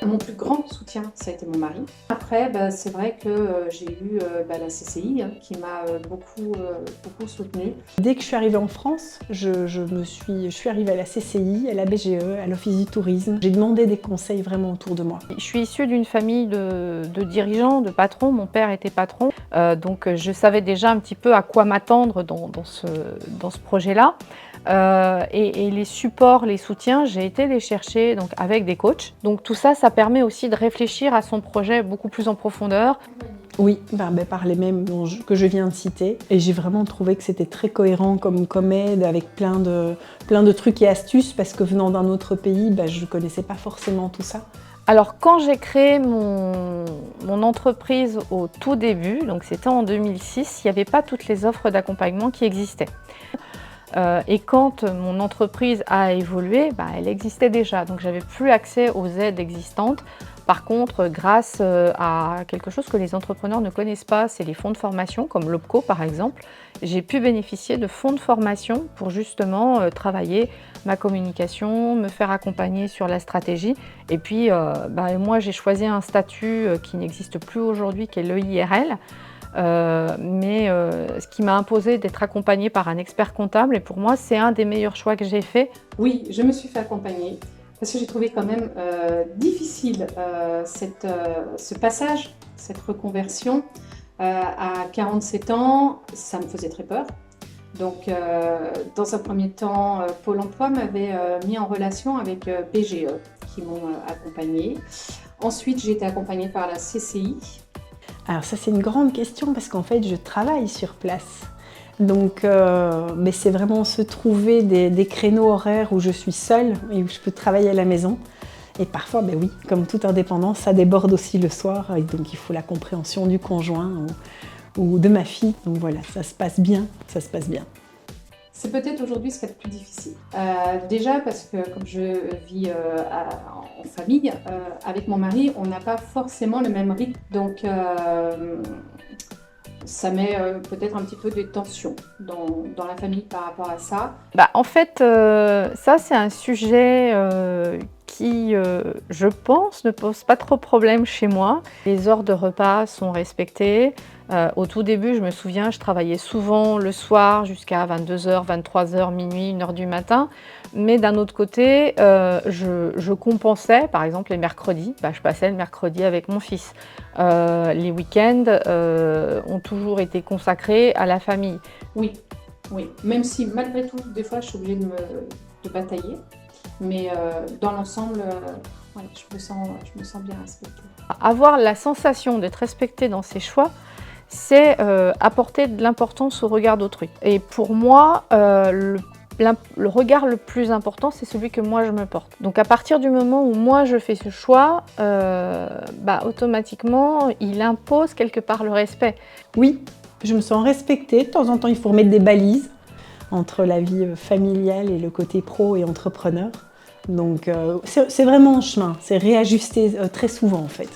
Mon plus grand soutien, ça a été mon mari. Après, c'est vrai que j'ai eu la CCI qui m'a beaucoup soutenue. Dès que je suis arrivée en France, je suis arrivée à la CCI, à la BGE, à l'Office du tourisme. J'ai demandé des conseils vraiment autour de moi. Je suis issue d'une famille de dirigeants, de patrons. Mon père était patron, donc je savais déjà un petit peu à quoi m'attendre dans ce projet-là. Et les supports, les soutiens, j'ai été les chercher donc, avec des coachs. Donc tout ça, ça permet aussi de réfléchir à son projet beaucoup plus en profondeur. Oui, par les mêmes que je viens de citer. Et j'ai vraiment trouvé que c'était très cohérent comme aide, avec plein de trucs et astuces, parce que venant d'un autre pays, je ne connaissais pas forcément tout ça. Alors quand j'ai créé mon entreprise au tout début, donc c'était en 2006, il n'y avait pas toutes les offres d'accompagnement qui existaient. Et quand mon entreprise a évolué, elle existait déjà, donc j'avais plus accès aux aides existantes. Par contre, grâce à quelque chose que les entrepreneurs ne connaissent pas, c'est les fonds de formation, comme l'OPCO par exemple, j'ai pu bénéficier de fonds de formation pour justement travailler ma communication, me faire accompagner sur la stratégie. Et puis, moi, j'ai choisi un statut qui n'existe plus aujourd'hui, qui est l'EIRL. Ce qui m'a imposé d'être accompagnée par un expert comptable, et pour moi c'est un des meilleurs choix que j'ai fait. Oui, je me suis fait accompagner parce que j'ai trouvé quand même difficile ce passage, cette reconversion. À 47 ans, ça me faisait très peur. Donc dans un premier temps, Pôle emploi m'avait mis en relation avec BGE qui m'ont accompagnée. Ensuite, j'ai été accompagnée par la CCI. Alors ça, c'est une grande question parce qu'en fait, je travaille sur place. Donc, mais c'est vraiment se trouver des créneaux horaires où je suis seule et où je peux travailler à la maison. Et parfois, oui, comme toute indépendance, ça déborde aussi le soir. Et donc, il faut la compréhension du conjoint ou de ma fille. Donc voilà, ça se passe bien, ça se passe bien. C'est peut-être aujourd'hui ce qui est le plus difficile. Déjà parce que comme je vis en famille, avec mon mari, on n'a pas forcément le même rythme. Donc ça met peut-être un petit peu de tension dans la famille par rapport à ça. En fait, ça c'est un sujet qui, je pense, ne pose pas trop de problème chez moi. Les heures de repas sont respectées. Au tout début, je me souviens, je travaillais souvent le soir jusqu'à 22h, 23h, minuit, 1h du matin. Mais d'un autre côté, je compensais, par exemple les mercredis, je passais le mercredi avec mon fils. Les week-ends ont toujours été consacrés à la famille. Oui, même si malgré tout, des fois, je suis obligée de batailler. Mais dans l'ensemble, je me sens bien respectée. Avoir la sensation d'être respectée dans ses choix, c'est apporter de l'importance au regard d'autrui. Et pour moi, le regard le plus important, c'est celui que moi je me porte. Donc à partir du moment où moi je fais ce choix, automatiquement, il impose quelque part le respect. Oui, je me sens respectée. De temps en temps, il faut remettre des balises entre la vie familiale et le côté pro et entrepreneur. Donc c'est vraiment un chemin, c'est réajuster très souvent en fait.